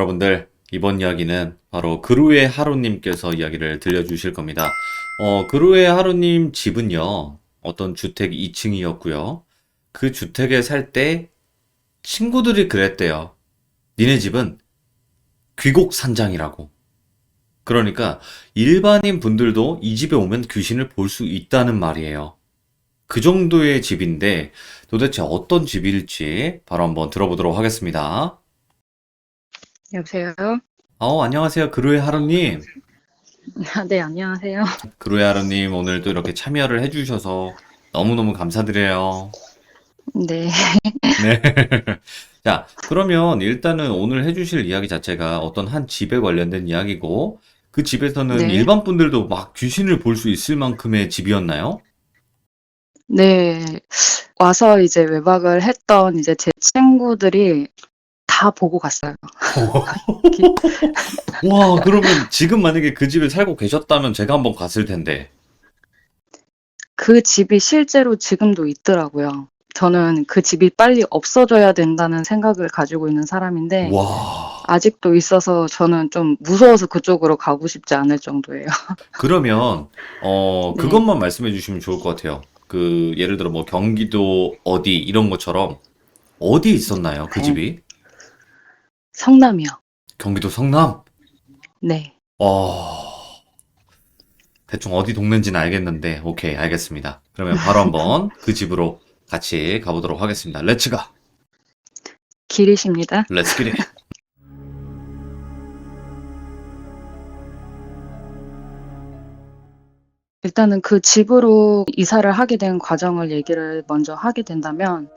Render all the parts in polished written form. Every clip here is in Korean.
여러분들, 이번 이야기는 바로 그루의 하루님께서 이야기를 들려주실 겁니다. 그루의 하루님 집은요, 어떤 주택 2층이었고요. 그 주택에 살 때 친구들이 그랬대요. 니네 집은 귀곡산장이라고. 그러니까 일반인 분들도 이 집에 오면 귀신을 볼 수 있다는 말이에요. 그 정도의 집인데 도대체 어떤 집일지 바로 한번 들어보도록 하겠습니다. 여보세요? 안녕하세요. 그루의 하루님. 네, 안녕하세요. 그루의 하루님, 오늘도 이렇게 참여를 해주셔서 너무너무 감사드려요. 네, 네. 자, 그러면 일단은 오늘 해주실 이야기 자체가 어떤 한 집에 관련된 이야기고, 그 집에서는 네, 일반 분들도 막 귀신을 볼 수 있을 만큼의 집이었나요? 네. 와서 이제 외박을 했던 이제 제 친구들이 다 보고 갔어요. 기- 와, 그러면 지금 만약에 그 집에 살고 계셨다면 제가 한번 갔을 텐데. 그 집이 실제로 지금도 있더라고요. 저는 그 집이 빨리 없어져야 된다는 생각을 가지고 있는 사람인데, 와. 아직도 있어서 저는 좀 무서워서 그쪽으로 가고 싶지 않을 정도예요. 그러면, 네, 그것만 말씀해 주시면 좋을 것 같아요. 예를 들어 뭐 경기도 어디 이런 것처럼 어디 있었나요? 그 네. 집이? 성남이요. 경기도 성남? 네. 어, 대충 어디 동네인지는 알겠는데, 오케이, 알겠습니다. 그러면 바로 한번 그 집으로 같이 가보도록 하겠습니다. 렛츠 가! 길이십니다. 렛츠 기릿! 일단은 그 집으로 이사를 하게 된 과정을 얘기를 먼저 하게 된다면,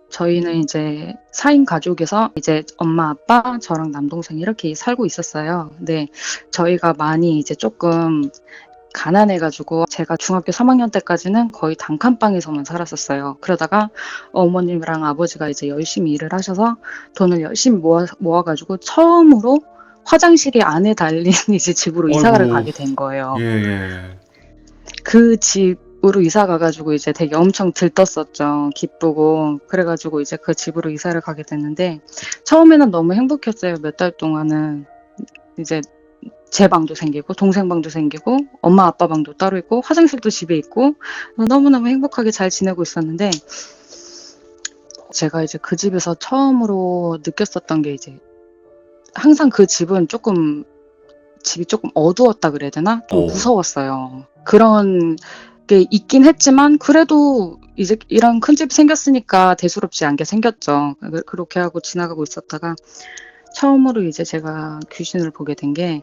저희는 이제 4인 가족에서 이제 엄마, 아빠, 저랑 남동생 이렇게 살고 있었어요. 근데 저희가 많이 이제 조금 가난해가지고 제가 중학교 3학년 때까지는 거의 단칸방에서만 살았었어요. 그러다가 어머님이랑 아버지가 이제 열심히 일을 하셔서 돈을 열심히 모아가지고 처음으로 화장실이 안에 달린 이제 집으로 이사를 어이구, 가게 된 예, 거예요. 예. 그 집으로 이사 가가지고 이제 되게 엄청 들떴었죠. 기쁘고. 그래가지고 이제 그 집으로 이사를 가게 됐는데, 처음에는 너무 행복했어요. 몇 달 동안은. 이제 제 방도 생기고, 동생 방도 생기고, 엄마 아빠 방도 따로 있고, 화장실도 집에 있고, 너무너무 행복하게 잘 지내고 있었는데, 제가 이제 그 집에서 처음으로 느꼈었던 게 이제, 항상 그 집은 집이 조금 어두웠다 그래야 되나? 좀 오, 무서웠어요. 그런 게 있긴 했지만 그래도 이제 이런 큰 집 생겼으니까 대수롭지 않게 생겼죠. 그렇게 하고 지나가고 있었다가 처음으로 이제 제가 귀신을 보게 된 게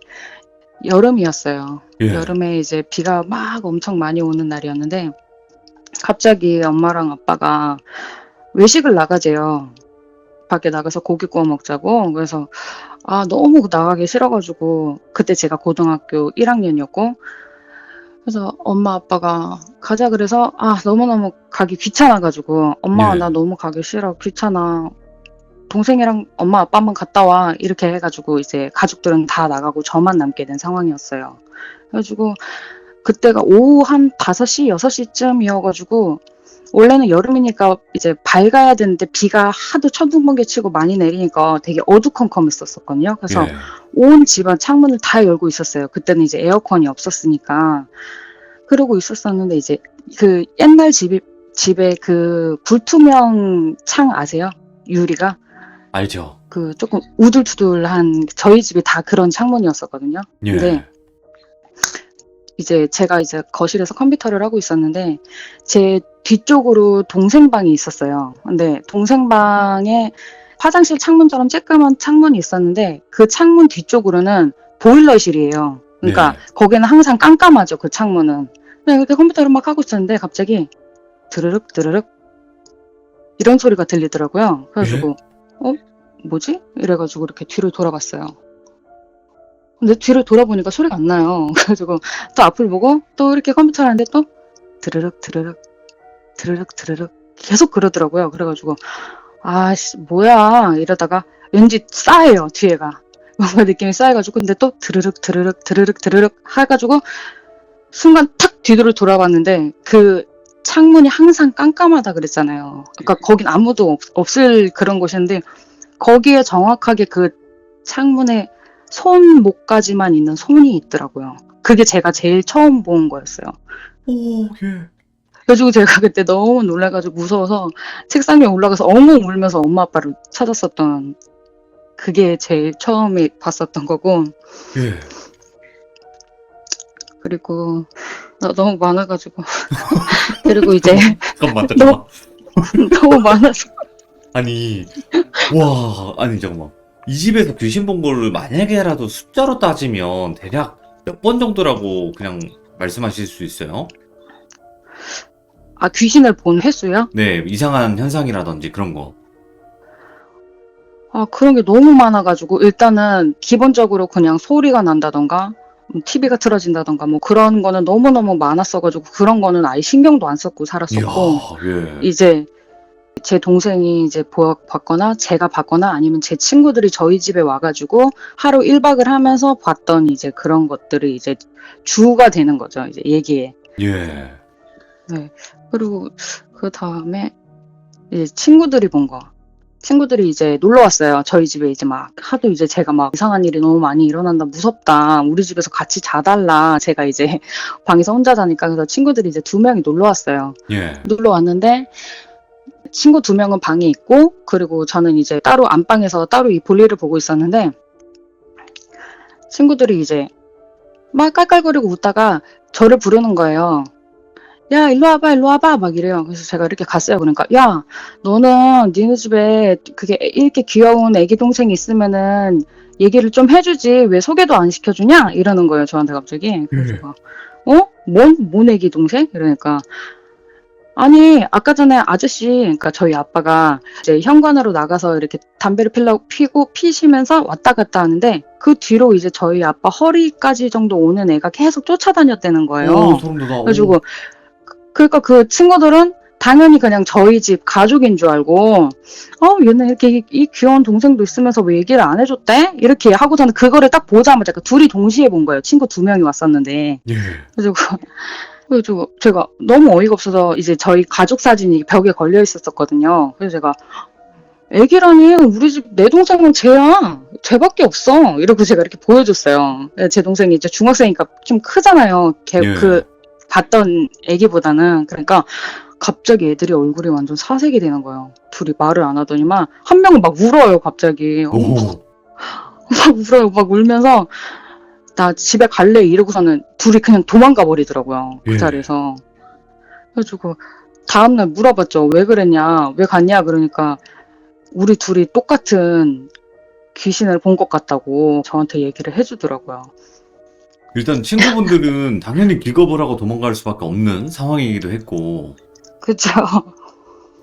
여름이었어요. 예, 여름에 이제 비가 막 엄청 많이 오는 날이었는데 갑자기 엄마랑 아빠가 외식을 나가재요. 밖에 나가서 고기 구워 먹자고. 그래서 너무 나가기 싫어가지고 그때 제가 고등학교 1학년이었고 그래서 엄마 아빠가 가자 그래서 너무너무 가기 귀찮아가지고 엄마 예. 나 너무 가기 싫어 귀찮아 동생이랑 엄마 아빠만 갔다 와 이렇게 해가지고 이제 가족들은 다 나가고 저만 남게 된 상황이었어요. 그래가지고 그때가 오후 한 5시 6시쯤이어가지고 원래는 여름이니까 이제 밝아야 되는데 비가 하도 천둥번개 치고 많이 내리니까 되게 어두컴컴했었거든요. 그래서 예. 온 집안 창문을 다 열고 있었어요. 그때는 이제 에어컨이 없었으니까. 그러고 있었었는데 이제 그 옛날 집에 그 불투명 창 아세요? 유리가 알죠? 그 조금 우둘투둘한 저희 집이 다 그런 창문이었었거든요. 근데 예, 이제 제가 이제 거실에서 컴퓨터를 하고 있었는데 제 뒤쪽으로 동생 방이 있었어요. 근데 동생 방에 화장실 창문처럼 쬐끄만 창문이 있었는데 그 창문 뒤쪽으로는 보일러실이에요. 그러니까 예. 거기는 항상 깜깜하죠. 그 창문은. 그냥 이렇게 컴퓨터를 막 하고 있었는데 갑자기 드르륵 드르륵 이런 소리가 들리더라고요. 예? 그래가지고 뭐지? 이래가지고 이렇게 뒤를 돌아봤어요. 근데 뒤를 돌아보니까 소리가 안 나요. 그래가지고 또 앞을 보고 또 이렇게 컴퓨터를 하는데 또 드르륵 드르륵 드르륵 드르륵 계속 그러더라고요. 그래가지고 아씨 뭐야 이러다가 왠지 싸해요 뒤에가 뭔가 느낌이 싸해가지고 근데 또 드르륵 드르륵 드르륵 드르륵 해가지고 순간 탁 뒤를 돌아봤는데 그 창문이 항상 깜깜하다 그랬잖아요. 그러니까 거긴 아무도 없을 그런 곳이었는데 거기에 정확하게 그 창문에 손목까지만 있는 손이 있더라고요. 그게 제가 제일 처음 본 거였어요. 오, 예. 그래가지고 제가 그때 너무 놀라가지고 무서워서 책상 위에 올라가서 엉엉 울면서 엄마 아빠를 찾았었던 그게 제일 처음에 봤었던 거고 예. 그리고 너무 많아가지고 그리고 이제 잠깐만, 너무 잠깐만. 너무 많아서 아니, 와, 아니, 잠깐만. 이 집에서 귀신 본 거를 만약에라도 숫자로 따지면 대략 몇 번 정도라고 그냥 말씀하실 수 있어요? 아 귀신을 본 횟수요? 네, 이상한 현상이라든지 그런 거. 아 그런 게 너무 많아가지고 일단은 기본적으로 그냥 소리가 난다던가 TV가 틀어진다던가 뭐 그런 거는 너무너무 많았어가지고 그런 거는 아예 신경도 안 썼고 이야, 살았었고 예. 이제 제 동생이 이제 봤거나 제가 봤거나 아니면 제 친구들이 저희 집에 와가지고 하루 1박을 하면서 봤던 이제 그런 것들이 이제 주가 되는 거죠. 이제 얘기에. 예. 네. 그리고 그 다음에 이제 친구들이 본 거. 친구들이 이제 놀러 왔어요. 저희 집에 이제 막 하도 이제 제가 막 이상한 일이 너무 많이 일어난다, 무섭다. 우리 집에서 같이 자달라. 제가 이제 방에서 혼자 자니까 그래서 친구들이 이제 2명이 놀러 왔어요. 예. 놀러 왔는데 친구 2명은 방에 있고 그리고 저는 이제 따로 안방에서 따로 이 볼일을 보고 있었는데 친구들이 이제 막 깔깔거리고 웃다가 저를 부르는 거예요. 야 일로 와봐 일로 와봐 막 이래요. 그래서 제가 이렇게 갔어요. 그러니까 야 너는 니네 집에 그게 이렇게 귀여운 애기 동생이 있으면은 얘기를 좀 해주지 왜 소개도 안 시켜주냐 이러는 거예요. 저한테 갑자기. 그래서 제가 뭔 애기 동생? 이러니까 아니 아까 전에 아저씨 그러니까 저희 아빠가 이제 현관으로 나가서 이렇게 담배를 피시면서 왔다 갔다 하는데 그 뒤로 이제 저희 아빠 허리까지 정도 오는 애가 계속 쫓아다녔다는 거예요. 오, 소름 돋아. 그래가지고 그러니까 그 친구들은 당연히 그냥 저희 집 가족인 줄 알고 얘는 이렇게 이 귀여운 동생도 있으면서 왜 얘기를 안 해줬대? 이렇게 하고서는 그거를 딱 보자마자 둘이 동시에 본 거예요. 친구 2명이 왔었는데. 예. 그래가지고 제가 너무 어이가 없어서 이제 저희 가족 사진이 벽에 걸려 있었거든요. 그래서 제가 애기라니 우리 집 내 동생은 쟤야. 쟤밖에 없어. 이러고 제가 이렇게 보여줬어요. 제 동생이 이제 중학생이니까 좀 크잖아요. 예. 그 봤던 애기보다는. 그러니까 갑자기 애들이 얼굴이 완전 사색이 되는 거예요. 둘이 말을 안 하더니만 한 명은 막 울어요. 갑자기. 오. 막 울어요. 막 울면서 나 집에 갈래 이러고서는 둘이 그냥 도망가 버리더라고요. 그 예. 자리에서. 그래가지고 다음날 물어봤죠. 왜 그랬냐? 왜 갔냐? 그러니까 우리 둘이 똑같은 귀신을 본 것 같다고 저한테 얘기를 해주더라고요. 일단 친구분들은 당연히 기겁을 하고 도망갈 수밖에 없는 상황이기도 했고, 그쵸?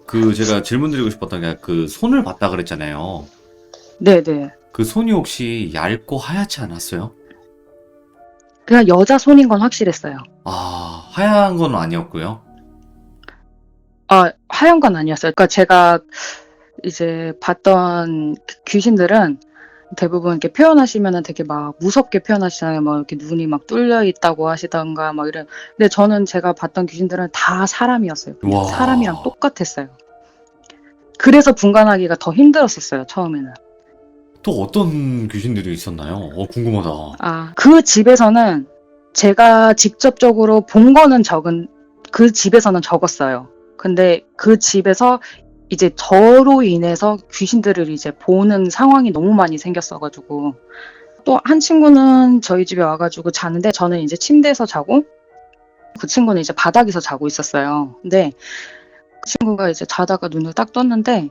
그 제가 질문 드리고 싶었던 게 그 손을 봤다 그랬잖아요. 네네. 그 손이 혹시 얇고 하얗지 않았어요? 그냥 여자 손인 건 확실했어요. 아, 하얀 건 아니었고요. 아, 하얀 건 아니었어요. 그러니까 제가 이제 봤던 귀신들은 대부분 이렇게 표현하시면은 되게 막 무섭게 표현하시잖아요. 막 이렇게 눈이 막 뚫려 있다고 하시던가 막 이런. 근데 저는 제가 봤던 귀신들은 다 사람이었어요. 그냥 와. 사람이랑 똑같았어요. 그래서 분간하기가 더 힘들었었어요. 처음에는. 또 어떤 귀신들이 있었나요? 궁금하다. 아, 그 집에서는 제가 직접적으로 본 거는 그 집에서는 적었어요. 근데 그 집에서 이제 저로 인해서 귀신들을 이제 보는 상황이 너무 많이 생겼어가지고 또 한 친구는 저희 집에 와가지고 자는데 저는 이제 침대에서 자고 그 친구는 이제 바닥에서 자고 있었어요. 근데 그 친구가 이제 자다가 눈을 딱 떴는데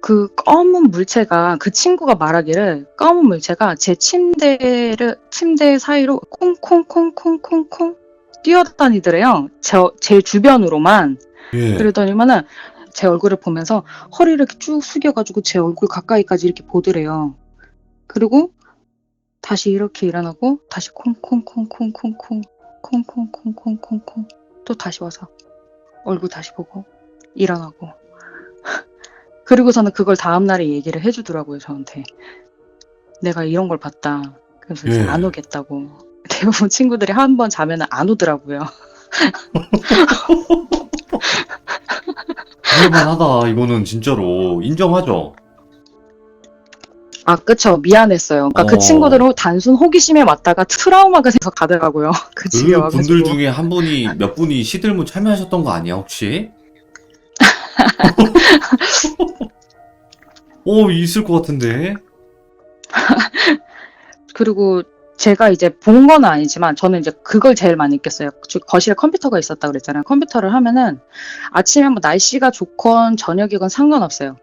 그 검은 물체가 그 친구가 말하기를 검은 물체가 제 침대 사이로 콩콩콩콩콩콩 뛰어다니더래요. 제 주변으로만. 예. 그러더니만은 제 얼굴을 보면서 허리를 이렇게 쭉 숙여가지고 제 얼굴 가까이까지 이렇게 보더래요. 그리고 다시 이렇게 일어나고 다시 콩콩콩콩콩콩 콩콩콩콩콩콩 또 다시 와서 얼굴 다시 보고 일어나고 그리고서는 그걸 다음날에 얘기를 해주더라고요. 저한테. 내가 이런 걸 봤다. 그래서 이제 예. 안 오겠다고. 대부분 친구들이 한 번 자면 안 오더라고요. 그럴만하다. 이거는 진짜로 인정하죠. 아, 그쵸. 미안했어요. 그러니까 그 어, 친구들은 단순 호기심에 왔다가 트라우마가 돼서 가더라고요. 그 집에 그 분들 와가지고. 중에 몇 분이 시들문 참여하셨던 거 아니야, 혹시? 있을 것 같은데. 그리고 제가 이제 본 건 아니지만 저는 이제 그걸 제일 많이 느꼈어요. 거실에 컴퓨터가 있었다고 그랬잖아요. 컴퓨터를 하면은 아침에 뭐 날씨가 좋건 저녁이건 상관없어요.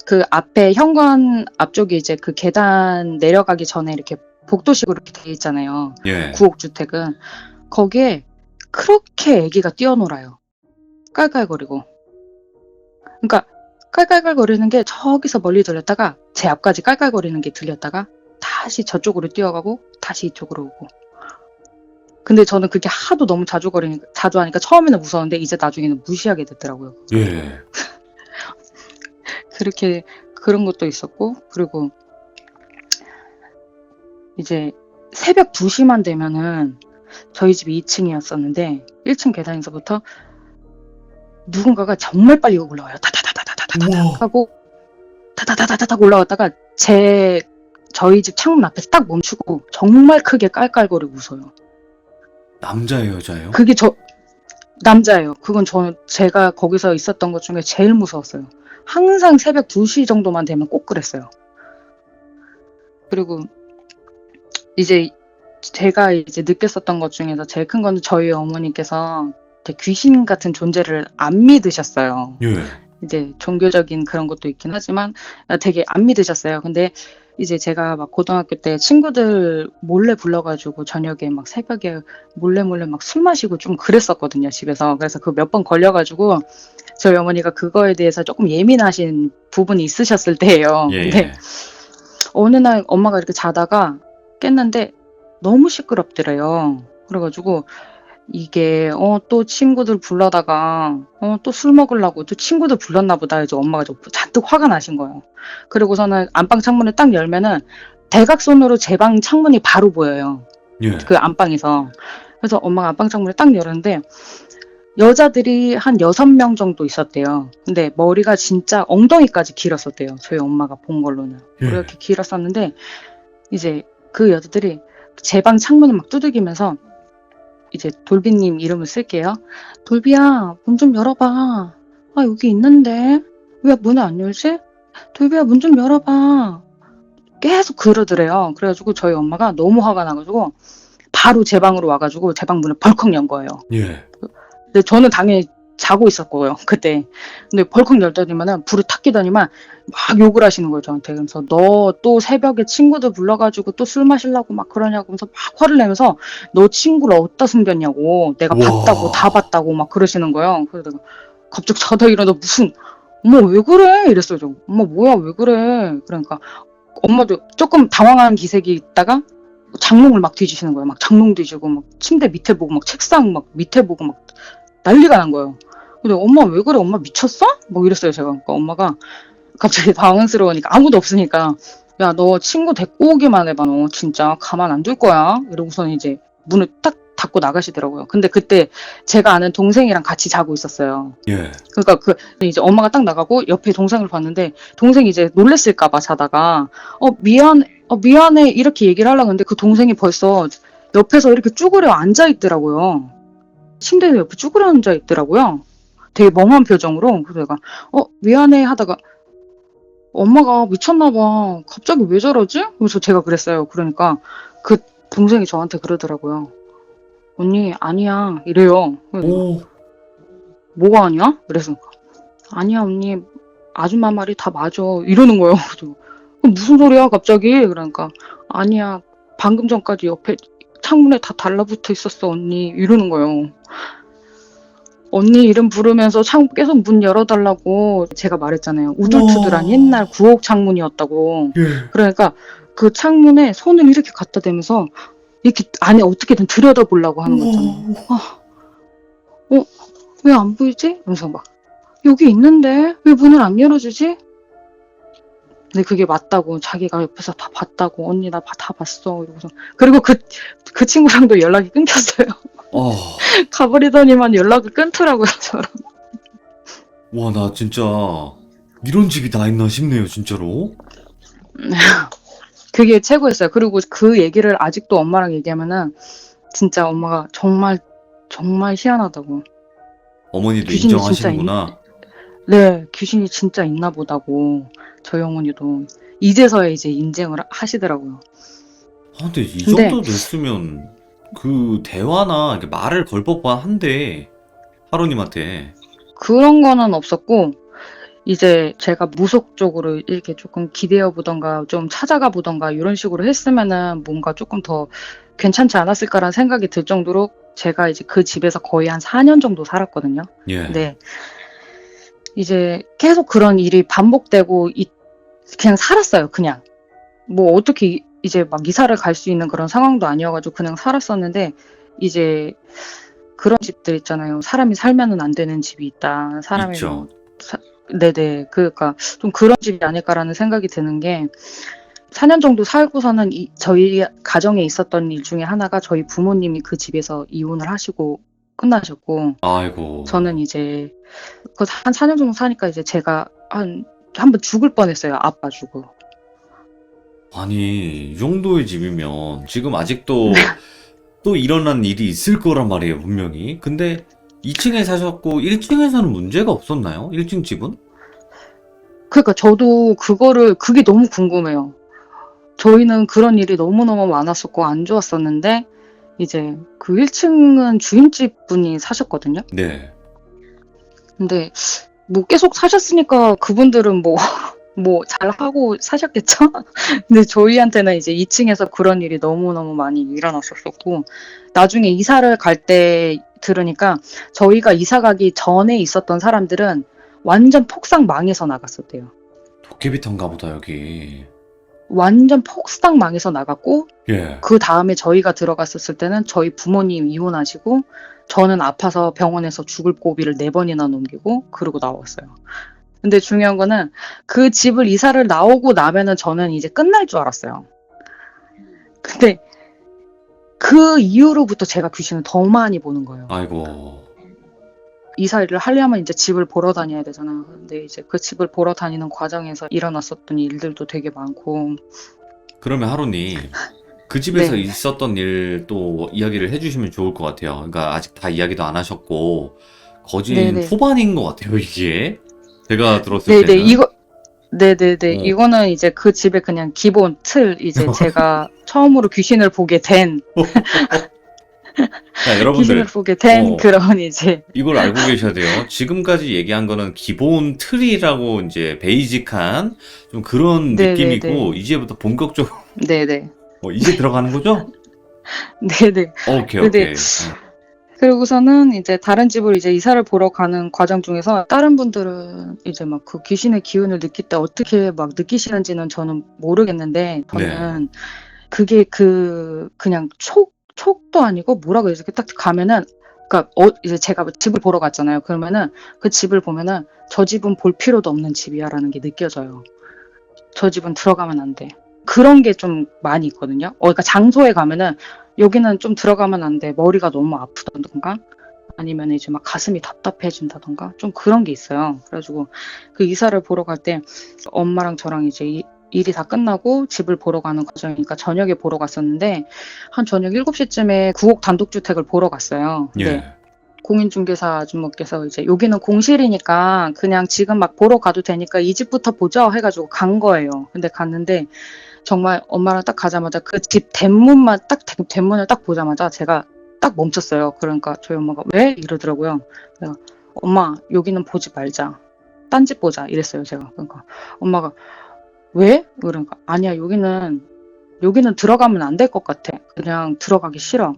그 앞에 현관 앞쪽에 이제 그 계단 내려가기 전에 이렇게 복도식으로 이렇게 돼 있잖아요. 예. 구옥주택은. 거기에 그렇게 애기가 뛰어놀아요. 깔깔거리고. 그러니까 깔깔깔거리는 게 저기서 멀리 들렸다가 제 앞까지 깔깔거리는 게 들렸다가 다시 저쪽으로 뛰어가고 다시 이쪽으로 오고. 근데 저는 그게 하도 너무 자주 하니까 처음에는 무서웠는데 이제 나중에는 무시하게 됐더라고요. 예. 그렇게 그런 것도 있었고, 그리고 이제 새벽 2시만 되면은 저희 집이 2층이었었는데 1층 계단에서부터 누군가가 정말 빨리 올라와요. 타타타타타타타 우와. 하고 타타타타타 올라왔다가 저희 집 창문 앞에서 딱 멈추고 정말 크게 깔깔거리고 웃어요. 남자예요, 여자예요? 그게 남자예요. 그건 제가 거기서 있었던 것 중에 제일 무서웠어요. 항상 새벽 2시 정도만 되면 꼭 그랬어요. 그리고 이제 제가 이제 느꼈었던 것 중에서 제일 큰 건 저희 어머니께서 되게 귀신 같은 존재를 안 믿으셨어요. 예. 이제 종교적인 그런 것도 있긴 하지만 되게 안 믿으셨어요. 근데 이제 제가 막 고등학교 때 친구들 몰래 불러가지고 저녁에 막 새벽에 몰래 막 술 마시고 좀 그랬었거든요, 집에서. 그래서 그 몇 번 걸려가지고 저희 어머니가 그거에 대해서 조금 예민하신 부분이 있으셨을 때예요. 예, 근데 예. 어느 날 엄마가 이렇게 자다가 깼는데 너무 시끄럽더래요. 그래가지고 이게 또 친구들 불러다가 또 술 먹으려고 또 친구들 불렀나 보다 해서 엄마가 좀 잔뜩 화가 나신 거예요. 그리고서는 안방 창문을 딱 열면은 대각선으로 제 방 창문이 바로 보여요. 예. 그 안방에서. 그래서 엄마가 안방 창문을 딱 열었는데 여자들이 한 6명 정도 있었대요. 근데 머리가 진짜 엉덩이까지 길었었대요. 저희 엄마가 본 걸로는. 예. 그렇게 길었었는데 이제 그 여자들이 제 방 창문을 막 두들기면서 이제 돌비님 이름을 쓸게요. 돌비야, 문 좀 열어봐. 아, 여기 있는데. 왜 문을 안 열지? 돌비야, 문 좀 열어봐. 계속 그러더래요. 그래가지고 저희 엄마가 너무 화가 나가지고 바로 제 방으로 와가지고 제 방 문을 벌컥 연 거예요. 예. 근데 저는 당연히 자고 있었고요, 그때. 근데 벌컥 열더니만은 불을 탁 켜더니만 막 욕을 하시는 거예요, 저한테. 그래서 너 또 새벽에 친구들 불러가지고 또 술 마시려고 막 그러냐고 하면서 막 화를 내면서 너 친구를 어디다 숨겼냐고. 내가 봤다고, 다 와. 봤다고 막 그러시는 거예요. 그래서 내가 갑자기 자다 일어나 엄마 왜 그래? 이랬어요, 저. 엄마 뭐야, 왜 그래? 그러니까 엄마도 조금 당황한 기색이 있다가 장롱을 막 뒤지시는 거예요. 막 장롱 뒤지고 막 침대 밑에 보고 막 책상 막 밑에 보고 막 난리가 난 거예요. 근데 엄마 왜 그래? 엄마 미쳤어? 뭐 이랬어요, 제가. 그러니까 엄마가 갑자기 당황스러우니까 아무도 없으니까 야, 너 친구 데리고 오기만 해봐. 너 진짜 가만 안 둘 거야. 이러고서는 이제 문을 딱 닫고 나가시더라고요. 근데 그때 제가 아는 동생이랑 같이 자고 있었어요. 예. 그러니까 이제 엄마가 딱 나가고 옆에 동생을 봤는데 동생이 이제 놀랬을까봐 자다가 미안해 이렇게 얘기를 하려고 했는데 그 동생이 벌써 옆에서 이렇게 쭈그려 앉아 있더라고요. 침대 옆에 쭈그려 앉아 있더라고요. 되게 멍한 표정으로. 그래서 내가 미안해 하다가 엄마가 미쳤나 봐. 갑자기 왜 저러지? 그래서 제가 그랬어요. 그러니까 그 동생이 저한테 그러더라고요. 언니 아니야 이래요. 그래서 내가 오. 뭐가 아니야? 그래서 아니야 언니 아줌마 말이 다 맞아 이러는 거예요. 그래서 무슨 소리야 갑자기? 그러니까 아니야 방금 전까지 옆에 창문에 다 달라붙어 있었어 언니 이러는 거예요. 언니 이름 부르면서 계속 문 열어달라고 제가 말했잖아요. 우둘투둘한 우와. 옛날 구옥 창문이었다고. 예. 그러니까 그 창문에 손을 이렇게 갖다 대면서 이렇게 안에 어떻게든 들여다보려고 하는 거 있잖아요. 우와. 왜 안 보이지? 그래서 막 여기 있는데 왜 문을 안 열어주지? 근데 그게 맞다고 자기가 옆에서 다 봤다고 언니 나 다 봤어 이러고서 그리고 그 친구랑도 연락이 끊겼어요. 어. 가버리더니만 연락을 끊더라고요 저랑. 와, 나 진짜 이런 집이 다 있나 싶네요, 진짜로. 그게 최고였어요. 그리고 그 얘기를 아직도 엄마랑 얘기하면은 진짜 엄마가 정말 정말 희한하다고. 어머니도 귀신이 진짜 인정하시는구나. 네, 귀신이 진짜 있나 보다고 저희 어머니도 이제서야 이제 인정을 하시더라고요. 아, 근데 이 근데 정도 됐으면 그 대화나 이렇게 말을 걸 법만 한데 하루님한테. 그런 거는 없었고 이제 제가 무속적으로 이렇게 조금 기대어 보던가 좀 찾아가 보던가 이런 식으로 했으면은 뭔가 조금 더 괜찮지 않았을까라는 생각이 들 정도로 제가 이제 그 집에서 거의 한 4년 정도 살았거든요. 예. 근데 이제 계속 그런 일이 반복되고 그냥 살았어요. 그냥 뭐 어떻게 이제 막 이사를 갈 수 있는 그런 상황도 아니어가지고 그냥 살았었는데 이제 그런 집들 있잖아요. 사람이 살면은 안 되는 집이 있다. 사람이 뭐 있죠. 네네. 그러니까 좀 그런 집이 아닐까라는 생각이 드는 게 4년 정도 살고서는 저희 가정에 있었던 일 중에 하나가 저희 부모님이 그 집에서 이혼을 하시고 끝나셨고 아이고. 저는 이제 한 4년 정도 사니까 이제 제가 한 번 죽을 뻔했어요. 아파주고. 아니, 이 정도의 집이면 지금 아직도 또 일어난 일이 있을 거란 말이에요, 분명히. 근데 2층에 사셨고 1층에서는 문제가 없었나요? 1층 집은? 그러니까 저도 그게 너무 궁금해요. 저희는 그런 일이 너무너무 많았었고 안 좋았었는데 이제 그 1층은 주인집 분이 사셨거든요. 네. 근데 뭐 계속 사셨으니까 그분들은 뭐 뭐 잘하고 사셨겠죠? 근데 저희한테는 이제 2층에서 그런 일이 너무너무 많이 일어났었었고 나중에 이사를 갈 때 들으니까 저희가 이사 가기 전에 있었던 사람들은 완전 폭삭 망해서 나갔었대요. 도깨비탄가 보다, 여기. 완전 폭삭 망해서 나갔고 예. 그다음에 저희가 들어갔었을 때는 저희 부모님 이혼하시고 저는 아파서 병원에서 죽을 고비를 4번이나 넘기고 그러고 나왔어요. 근데 중요한 거는 그 집을 이사를 나오고 나면은 저는 이제 끝날 줄 알았어요. 근데 그 이후로부터 제가 귀신을 더 많이 보는 거예요. 아이고. 이사를 하려면 이제 집을 보러 다녀야 되잖아요. 근데 이제 그 집을 보러 다니는 과정에서 일어났었던 일들도 되게 많고. 그러면 하루님, 그 집에서 네. 있었던 일 또 이야기를 해주시면 좋을 것 같아요. 그러니까 아직 다 이야기도 안 하셨고, 거진 네네. 후반인 것 같아요, 이게. 제가 들었을 네네. 때는. 네네네. 어. 이거는 이제 그 집의 그냥 기본 틀, 이제 제가 처음으로 귀신을 보게 된, 자, 귀신을 여러분들, 보게 된 어, 그런 이제, 이걸 알고 계셔야 돼요. 지금까지 얘기한 거는 기본 틀이라고 이제 베이직한 좀 그런 네네네. 느낌이고, 이제부터 본격적으로, 네네. 이제 들어가는 거죠? 네네. 오케이, 근데 오케이. 그러고서는 이제 다른 집을 이제 이사를 보러 가는 과정 중에서 다른 분들은 이제 막 그 귀신의 기운을 느낄 때 어떻게 막 느끼시는지는 저는 모르겠는데 네. 저는 그게 그냥 촉도 아니고 뭐라고 해야지 딱 가면은 그러니까 이제 제가 집을 보러 갔잖아요. 그러면은 그 집을 보면은 저 집은 볼 필요도 없는 집이야라는 게 느껴져요. 저 집은 들어가면 안 돼. 그런 게 좀 많이 있거든요. 그러니까 장소에 가면은 여기는 좀 들어가면 안 돼. 머리가 너무 아프다던가 아니면 이제 막 가슴이 답답해진다던가 좀 그런 게 있어요. 그래가지고 그 이사를 보러 갈 때 엄마랑 저랑 이제 일이 다 끝나고 집을 보러 가는 과정이니까 저녁에 보러 갔었는데 한 저녁 7시쯤에 구옥 단독주택을 보러 갔어요. 근데 예. 공인중개사 아주머니께서 이제 여기는 공실이니까 그냥 지금 막 보러 가도 되니까 이 집부터 보자 해가지고 간 거예요. 근데 갔는데 정말 엄마랑 딱 가자마자 그 집 대문만 대문을 딱 보자마자 제가 딱 멈췄어요. 그러니까 저희 엄마가 왜? 이러더라고요. 내가 엄마 여기는 보지 말자. 딴 집 보자 이랬어요. 제가. 그러니까 엄마가 왜? 그러니까 아니야 여기는 들어가면 안 될 것 같아. 그냥 들어가기 싫어.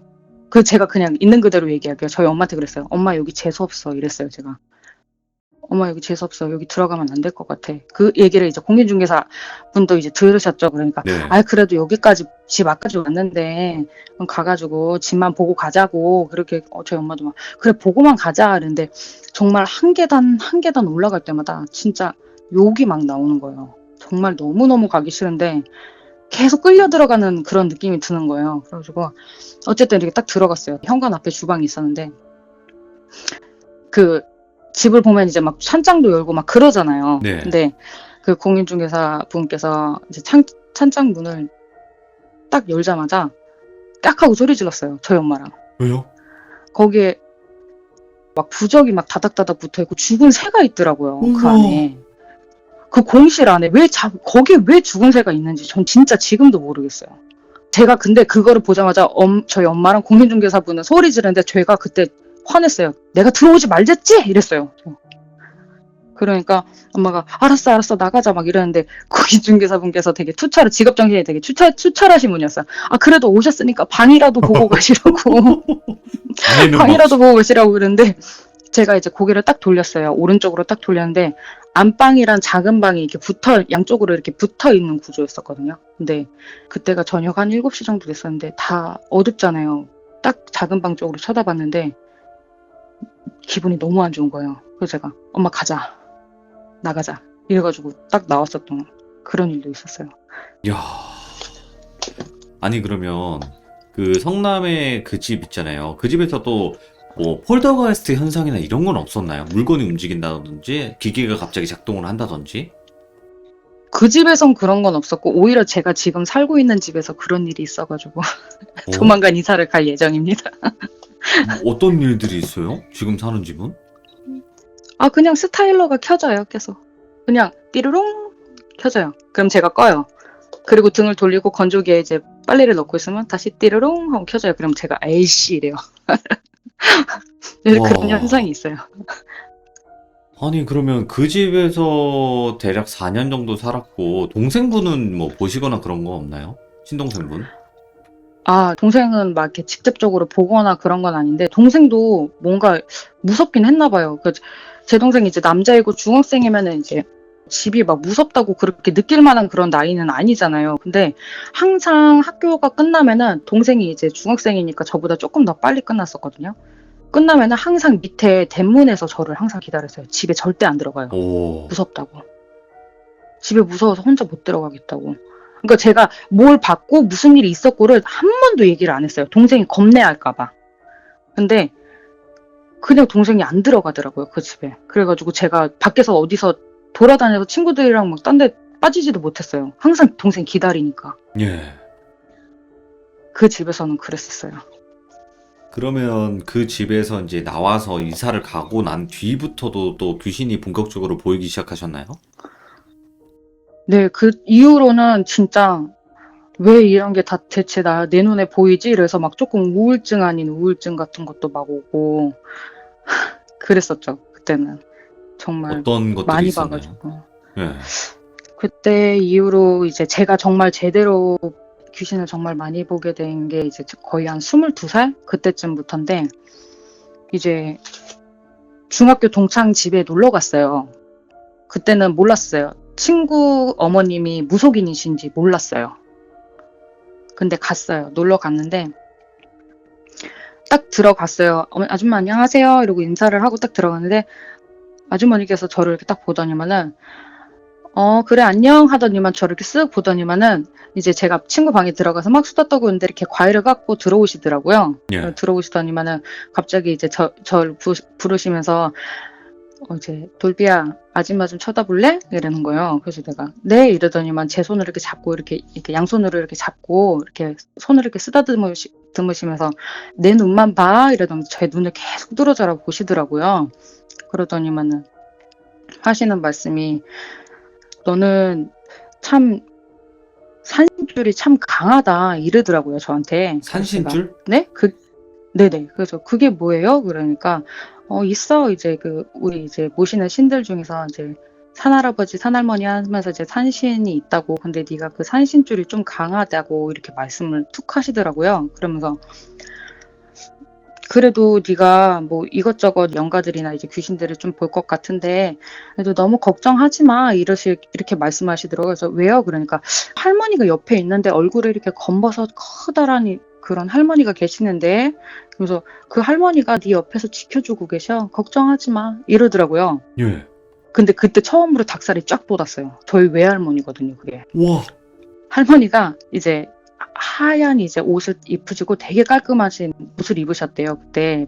제가 그냥 있는 그대로 얘기할게요. 저희 엄마한테 그랬어요. 엄마 여기 재수없어 이랬어요. 제가. 엄마 여기 재수없어. 여기 들어가면 안 될 것 같아. 그 얘기를 이제 공인중개사 분도 이제 들으셨죠. 그러니까 네. 아 그래도 여기까지 집 앞까지 왔는데 그럼 가가지고 집만 보고 가자고 그렇게 저희 엄마도 막 그래 보고만 가자 그랬는데 정말 한 계단 한 계단 올라갈 때마다 진짜 욕이 막 나오는 거예요. 정말 너무너무 가기 싫은데 계속 끌려 들어가는 그런 느낌이 드는 거예요. 그래가지고 어쨌든 이렇게 딱 들어갔어요. 현관 앞에 주방이 있었는데 그 집을 보면 이제 막 찬장도 열고 막 그러잖아요. 네. 근데 그 공인중개사 분께서 이제 찬장 문을 딱 열자마자 딱 하고 소리 질렀어요. 저희 엄마랑. 왜요? 거기에 막 부적이 막 다닥다닥 붙어있고 죽은 새가 있더라고요. 그 우와. 안에. 그 공실 안에 거기에 왜 죽은 새가 있는지 전 진짜 지금도 모르겠어요. 제가 근데 그거를 보자마자 저희 엄마랑 공인중개사분은 소리 지르는데 제가 그때 화냈어요. 내가 들어오지 말랬지? 이랬어요. 그러니까 엄마가 알았어 나가자 막 이러는데 공인중개사분께서 되게 직업정신이 되게 투철하신 분이었어요. 아 그래도 오셨으니까 방이라도 보고 가시라고 안에는 막 방이라도 보고 가시라고 그러는데 제가 이제 고개를 딱 돌렸어요. 오른쪽으로 딱 돌렸는데 안방이란 작은 방이 이렇게 양쪽으로 이렇게 붙어 있는 구조였었거든요. 근데 그때가 저녁 한 7시 정도 됐었는데 다 어둡잖아요. 딱 작은 방 쪽으로 쳐다봤는데 기분이 너무 안 좋은 거예요. 그래서 제가 엄마 가자. 나가자. 이래가지고 딱 나왔었던 그런 일도 있었어요. 야. 아니 그러면 그 성남에 그 집 있잖아요. 그 집에서 또 뭐 폴더가이스트 현상이나 이런 건 없었나요? 물건이 움직인다든지 기계가 갑자기 작동을 한다든지? 그 집에선 그런 건 없었고 오히려 제가 지금 살고 있는 집에서 그런 일이 있어가지고 어? 조만간 이사를 갈 예정입니다. 뭐 어떤 일들이 있어요? 지금 사는 집은? 아 그냥 스타일러가 켜져요. 계속 그냥 띠르롱 켜져요. 그럼 제가 꺼요. 그리고 등을 돌리고 건조기에 이제 빨래를 넣고 있으면 다시 띠르롱 하고 켜져요. 그럼 제가 에이씨 이래요. 네, 그런 와. 현상이 있어요. 아니 그러면 그 집에서 대략 4년 정도 살았고 동생분은 뭐 보시거나 그런 거 없나요? 친동생분? 아 동생은 막 이렇게 직접적으로 보거나 그런 건 아닌데 동생도 뭔가 무섭긴 했나 봐요. 제 동생이 이제 남자이고 중학생이면은 이제 집이 막 무섭다고 그렇게 느낄 만한 그런 나이는 아니잖아요. 근데 항상 학교가 끝나면은 동생이 이제 중학생이니까 저보다 조금 더 빨리 끝났었거든요. 끝나면은 항상 밑에 대문에서 저를 항상 기다렸어요. 집에 절대 안 들어가요. 오. 무섭다고. 집에 무서워서 혼자 못 들어가겠다고. 그러니까 제가 뭘 받고 무슨 일이 있었고를 한 번도 얘기를 안 했어요. 동생이 겁내할까봐. 근데 그냥 동생이 안 들어가더라고요. 그 집에. 그래가지고 제가 밖에서 어디서 돌아다녀서 친구들이랑 막 딴 데 빠지지도 못했어요. 항상 동생 기다리니까. 예. 그 집에서는 그랬었어요. 그러면 그 집에서 이제 나와서 이사를 가고 난 뒤부터도 또 귀신이 본격적으로 보이기 시작하셨나요? 네, 그 이후로는 진짜 왜 이런 게 다 대체 내 눈에 보이지? 이래서 막 조금 우울증 아닌 우울증 같은 것도 막 오고 그랬었죠. 그때는 정말 어떤 것들이 많이 있었나요? 봐가지고 예. 그때 이후로 이제 제가 정말 제대로 귀신을 정말 많이 보게 된 게 이제 거의 한 22살 그때쯤부터인데 이제 중학교 동창 집에 놀러 갔어요. 그때는 몰랐어요. 친구 어머님이 무속인이신지 몰랐어요. 근데 갔어요. 놀러 갔는데 딱 들어갔어요. 아줌마 안녕하세요 이러고 인사를 하고 딱 들어갔는데 아주머니께서 저를 이렇게 딱 보더니만은 그래 안녕 하더니만 저를 이렇게 쓱 보더니만은 이제 제가 친구 방에 들어가서 막 수다 떨고 있는데 이렇게 과일을 갖고 들어오시더라고요. 예. 들어오시더니만은 갑자기 이제 저를 부르시면서 이제 돌비야 아줌마 좀 쳐다볼래? 이러는 거예요. 그래서 내가 네 이러더니만 제 손을 이렇게 잡고 이렇게 양손으로 이렇게 잡고 이렇게 손을 이렇게 쓰다듬으시면서 내 눈만 봐 이러더니 제 눈을 계속 뚫어져라 보시더라고요. 그러더니만은 하시는 말씀이 너는 참 산신줄이 참 강하다 이러더라고요 저한테. 그래서 제가 산신줄? 네? 네네. 그래서 그게 뭐예요? 그러니까 있어. 이제 우리 이제 모시는 신들 중에서 이제 산할아버지, 산할머니 하면서 이제 산신이 있다고. 근데 네가 그 산신줄이 좀 강하다고 이렇게 말씀을 툭 하시더라고요. 그러면서 그래도 네가 뭐 이것저것 영가들이나 이제 귀신들을 좀 볼 것 같은데 그래도 너무 걱정하지 마 이렇게 말씀하시더라고요. 그래서 왜요? 그러니까 할머니가 옆에 있는데 얼굴이 이렇게 검버섯 커다란 그런 할머니가 계시는데 그래서 그 할머니가 네 옆에서 지켜주고 계셔. 걱정하지 마 이러더라고요. 예. 근데 그때 처음으로 닭살이 쫙 돋았어요. 저희 외할머니거든요, 그게. 와. 할머니가 이제 하얀 이제 옷을 입으시고 되게 깔끔하신 옷을 입으셨대요. 그때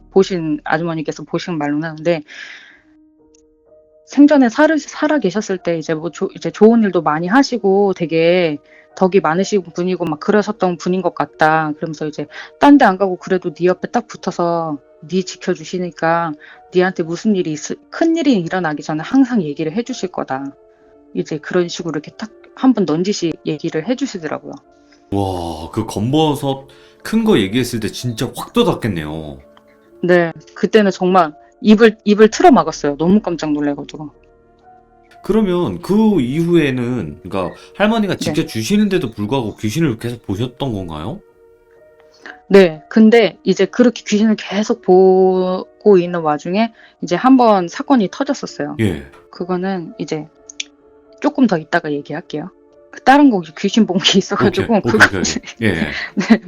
아주머니께서 보신 말로는. 근데 생전에 살아 계셨을 때 이제 뭐 이제 좋은 일도 많이 하시고 되게 덕이 많으신 분이고 막 그러셨던 분인 것 같다. 그러면서 이제 딴 데 안 가고 그래도 네 옆에 딱 붙어서 네 지켜주시니까 네한테 무슨 큰 일이 일어나기 전에 항상 얘기를 해주실 거다. 이제 그런 식으로 이렇게 딱 한 번 넌지시 얘기를 해주시더라고요. 와, 그 검버섯 큰 거 얘기했을 때 진짜 확 돋았겠네요. 네, 그때는 정말 입을 틀어 막았어요. 너무 깜짝 놀래가지고. 그러면 그 이후에는, 그러니까 할머니가 네. 직접 주시는데도 불구하고 귀신을 계속 보셨던 건가요? 네. 근데 이제 그렇게 귀신을 계속 보고 있는 와중에 이제 한 번 사건이 터졌었어요. 예. 그거는 이제 조금 더 이따가 얘기할게요. 다른 거 귀신 본 게 오케이, 있어가지고 오케이, 그거 오케이, 오케이. 예. 네.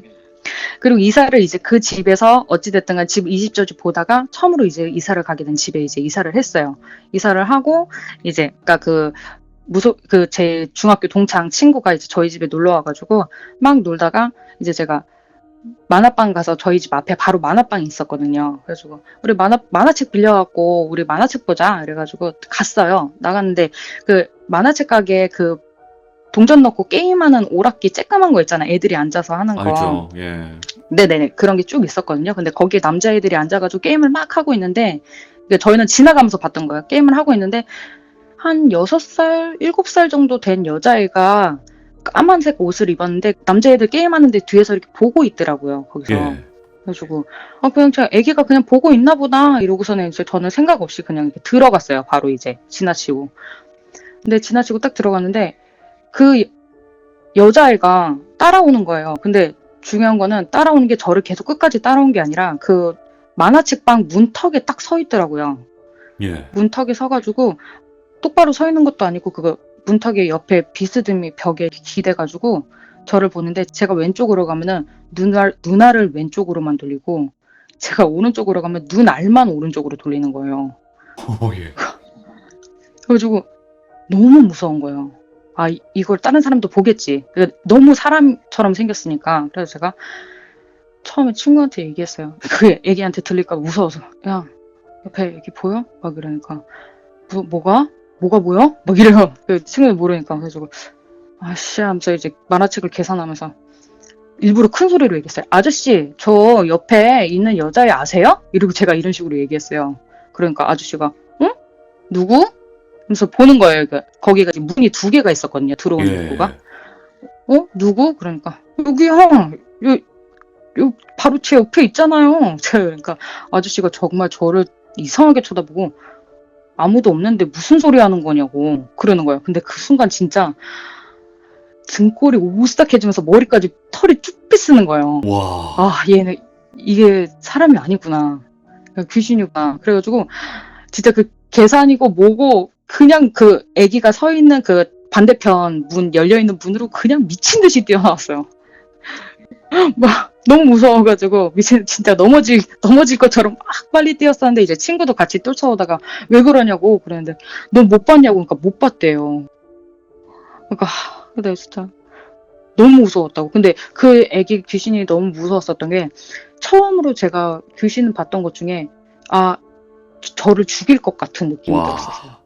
그리고 이사를 이제 그 집에서 어찌됐든 간 집 이 집 저 집 보다가 처음으로 이제 이사를 가게 된 집에 이제 이사를 했어요. 이사를 하고 이제 그러니까 제 중학교 동창 친구가 이제 저희 집에 놀러 와가지고 막 놀다가 이제 제가 만화방 가서 저희 집 앞에 바로 만화방이 있었거든요. 그래가지고 우리 만화책 빌려갖고 우리 만화책 보자. 이래가지고 갔어요. 나갔는데 그 만화책 가게 그 동전 넣고 게임하는 오락기 쬐끄만 거 있잖아. 애들이 앉아서 하는 거. 알죠. 예. 네네네. 그런 게 쭉 있었거든요. 근데 거기에 남자애들이 앉아가지고 게임을 막 하고 있는데 그러니까 저희는 지나가면서 봤던 거예요. 게임을 하고 있는데 한 6살, 7살 정도 된 여자애가 까만색 옷을 입었는데 남자애들 게임하는데 뒤에서 이렇게 보고 있더라고요. 거기서. 예. 그래가지고 그냥 제가 애기가 그냥 보고 있나 보다 이러고서는 이제 저는 생각 없이 그냥 이렇게 들어갔어요. 바로 이제 지나치고. 근데 지나치고 딱 들어갔는데 그 여자애가 따라오는 거예요. 근데 중요한 거는 따라오는 게 저를 계속 끝까지 따라온 게 아니라 그 만화책방 문턱에 딱 서 있더라고요. 예. 문턱에 서가지고 똑바로 서 있는 것도 아니고 그거 문턱에 옆에 비스듬히 벽에 기대가지고 저를 보는데 제가 왼쪽으로 가면은 눈알을 왼쪽으로만 돌리고 제가 오른쪽으로 가면 눈알만 오른쪽으로 돌리는 거예요. 예. 그래가지고 너무 무서운 거예요. 이걸 다른 사람도 보겠지. 너무 사람처럼 생겼으니까. 그래서 제가 처음에 친구한테 얘기했어요. 그게 애기한테 들릴까 봐 무서워서. 야, 옆에 애기 보여? 막 이러니까. 뭐가? 뭐가 보여? 막 이래요. 그 친구는 모르니까. 그래가지고, 아씨 하면서 이제 만화책을 계산하면서 일부러 큰 소리로 얘기했어요. 아저씨, 저 옆에 있는 여자애 아세요? 이러고 제가 이런 식으로 얘기했어요. 그러니까 아저씨가, 응? 누구? 그래서 보는 거예요. 거기가 지금 문이 2개가 있었거든요. 들어오는 예. 입구가. 누구? 그러니까 여기요. 요 바로 제 옆에 있잖아요. 그러니까 아저씨가 정말 저를 이상하게 쳐다보고 아무도 없는데 무슨 소리 하는 거냐고 그러는 거예요. 근데 그 순간 진짜 등골이 오싹해지면서 머리까지 털이 쭉 빗쓰는 거예요. 와. 얘는 이게 사람이 아니구나. 귀신이구나. 그래가지고 진짜 그 계산이고 뭐고 그냥 그 아기가 서 있는 그 반대편 문 열려있는 문으로 그냥 미친 듯이 뛰어나왔어요. 막 너무 무서워가지고 진짜 넘어질 것처럼 막 빨리 뛰었었는데 이제 친구도 같이 쫓아오다가 왜 그러냐고 그랬는데 너 못 봤냐고 그러니까 못 봤대요. 그러니까 근데 진짜 너무 무서웠다고. 근데 그 애기 귀신이 너무 무서웠었던 게 처음으로 제가 귀신을 봤던 것 중에 저를 죽일 것 같은 느낌이 와. 들었었어요.